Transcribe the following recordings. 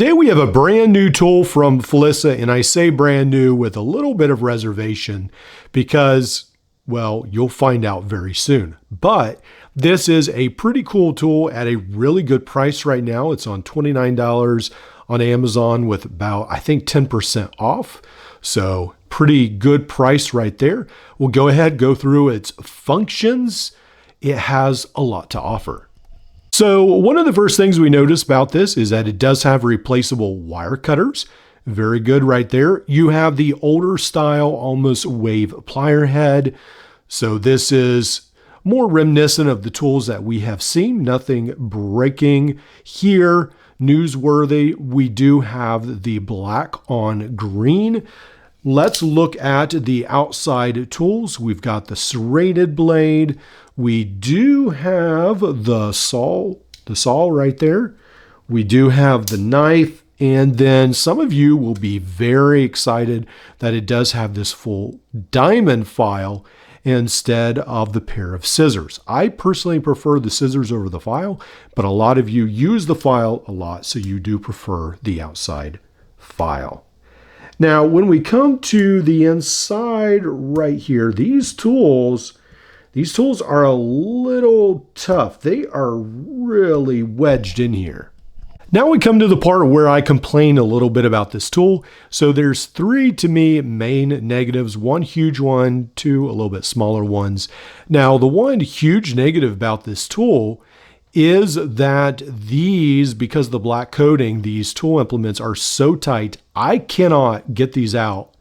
Today we have a brand new tool from Flissa, and I say brand new with a little bit of reservation because, well, you'll find out very soon. But this is a pretty cool tool at a really good price right now. It's on $29 on Amazon with about, I think, 10% off. So pretty good price right there. We'll go ahead, go through its functions. It has a lot to offer. So one of the first things we notice about this is that it does have replaceable wire cutters. Very good right there. You have the older style, almost wave plier head. So this is more reminiscent of the tools that we have seen. Nothing breaking here. Newsworthy. We do have the black on green. Let's look at the outside tools. We've got the serrated blade. We do have the saw right there. We do have the knife. And then some of you will be very excited that it does have this full diamond file instead of the pair of scissors. I personally prefer the scissors over the file, but a lot of you use the file a lot, so you do prefer the outside file. Now, when we come to the inside right here, these tools are a little tough. They are really wedged in here. Now we come to the part where I complain a little bit about this tool. So there's three, to me, main negatives, one huge one, two a little bit smaller ones. Now, the one huge negative about this tool is that these, because of the black coating, these tool implements are so tight, I cannot get these out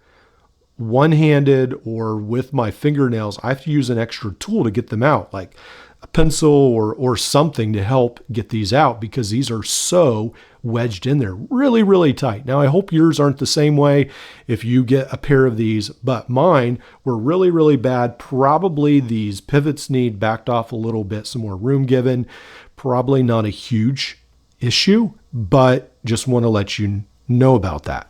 one-handed or with my fingernails. I have to use an extra tool to get them out, like a pencil or something to help get these out, because these are so wedged in there, really, really tight. Now, I hope yours aren't the same way if you get a pair of these, but mine were really, really bad. Probably these pivots need backed off a little bit, some more room given. Probably not a huge issue, but just want to let you know about that.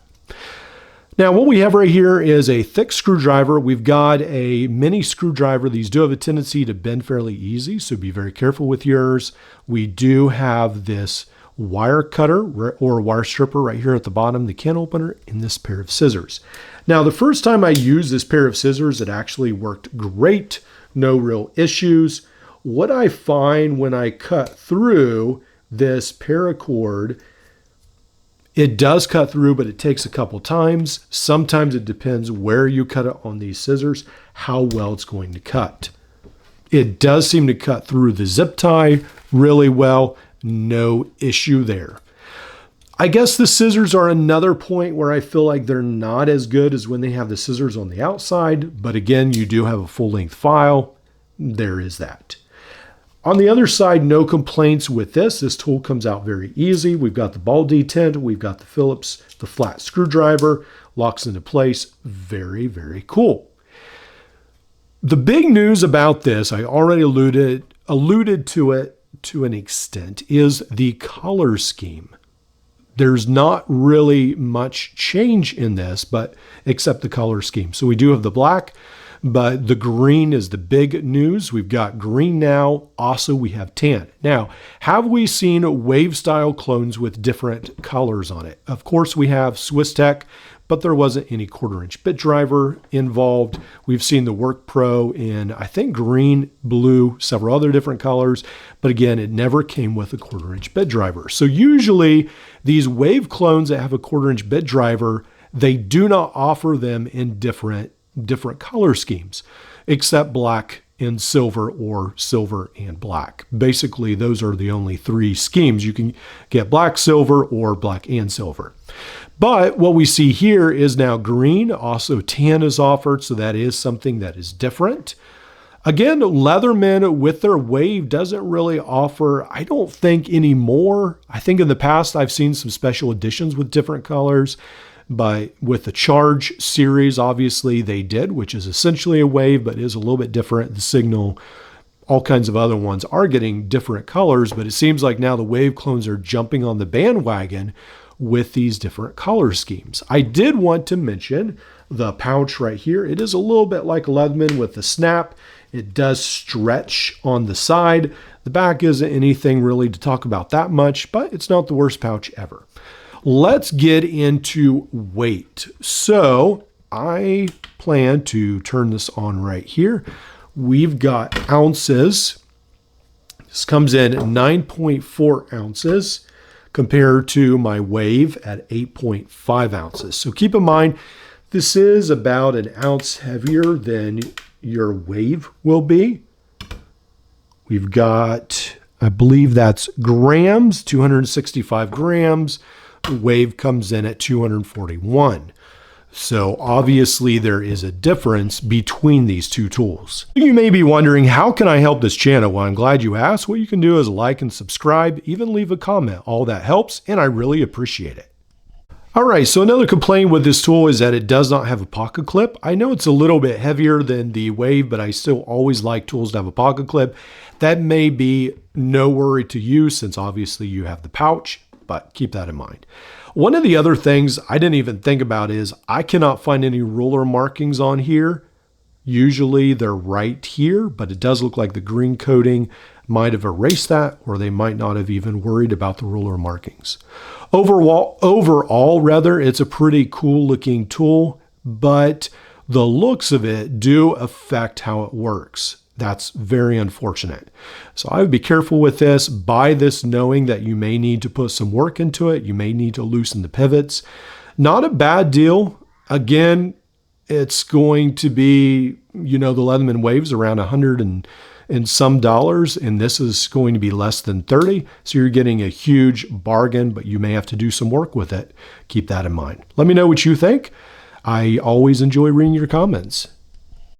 Now, what we have right here is a thick screwdriver. We've got a mini screwdriver. These do have a tendency to bend fairly easy, so be very careful with yours. We do have this wire cutter or wire stripper right here at the bottom, the can opener, and this pair of scissors. Now, the first time I used this pair of scissors, it actually worked great. No real issues. What I find when I cut through this paracord, it does cut through, but it takes a couple times. Sometimes it depends where you cut it on these scissors, how well it's going to cut. It does seem to cut through the zip tie really well. No issue there. I guess the scissors are another point where I feel like they're not as good as when they have the scissors on the outside. But again, you do have a full-length file. There is that. On the other side, no complaints with this. This tool comes out very easy. We've got the ball detent. We've got the Phillips, the flat screwdriver, locks into place. Very, very cool. The big news about this, I already alluded to it to an extent, is the color scheme. There's not really much change in this, but except the color scheme. So we do have the black, but the green is the big news. We've got green now. Also, we have tan. Now, have we seen wave style clones with different colors on it? Of course, we have Swiss Tech, but there wasn't any 1/4-inch bit driver involved. We've seen the Work Pro in, I think, green, blue, several other different colors. But again, it never came with a 1/4-inch bit driver. So usually these wave clones that have a 1/4-inch bit driver, they do not offer them in different color schemes, except black and silver or silver and black. Basically, those are the only three schemes. You can get black, silver, or black and silver. But what we see here is now green. Also, tan is offered, so that is something that is different. Again, Leatherman with their wave doesn't really offer, I don't think, anymore. I think in the past I've seen some special editions with different colors. But with the Charge series, obviously they did, which is essentially a wave, but is a little bit different. The Signal, all kinds of other ones are getting different colors, but it seems like now the wave clones are jumping on the bandwagon with these different color schemes. I did want to mention the pouch right here. It is a little bit like Leatherman with the snap. It does stretch on the side. The back isn't anything really to talk about that much, but it's not the worst pouch ever. let's get into weight. So I plan to turn this on right here. We've got ounces. This comes in 9.4 ounces compared to my wave at 8.5 ounces. So keep in mind, this is about an ounce heavier than your wave will be. We've got, I believe that's grams, 265 grams. The wave comes in at 241. So obviously there is a difference between these two tools. You may be wondering, how can I help this channel? Well, I'm glad you asked. What you can do is like and subscribe, even leave a comment. All that helps, and I really appreciate it. All right, so another complaint with this tool is that it does not have a pocket clip. I know it's a little bit heavier than the wave, but I still always like tools to have a pocket clip. That may be no worry to you since obviously you have the pouch, but keep that in mind. One of the other things I didn't even think about is I cannot find any ruler markings on here. Usually they're right here, but it does look like the green coating might have erased that, or they might not have even worried about the ruler markings. Overall, it's a pretty cool looking tool, but the looks of it do affect how it works. That's very unfortunate. So I would be careful with this. Buy this knowing that you may need to put some work into it. You may need to loosen the pivots. Not a bad deal. Again, it's going to be, the Leatherman Wave's around $100 and some dollars, and this is going to be less than 30. So you're getting a huge bargain, but you may have to do some work with it. Keep that in mind. Let me know what you think. I always enjoy reading your comments.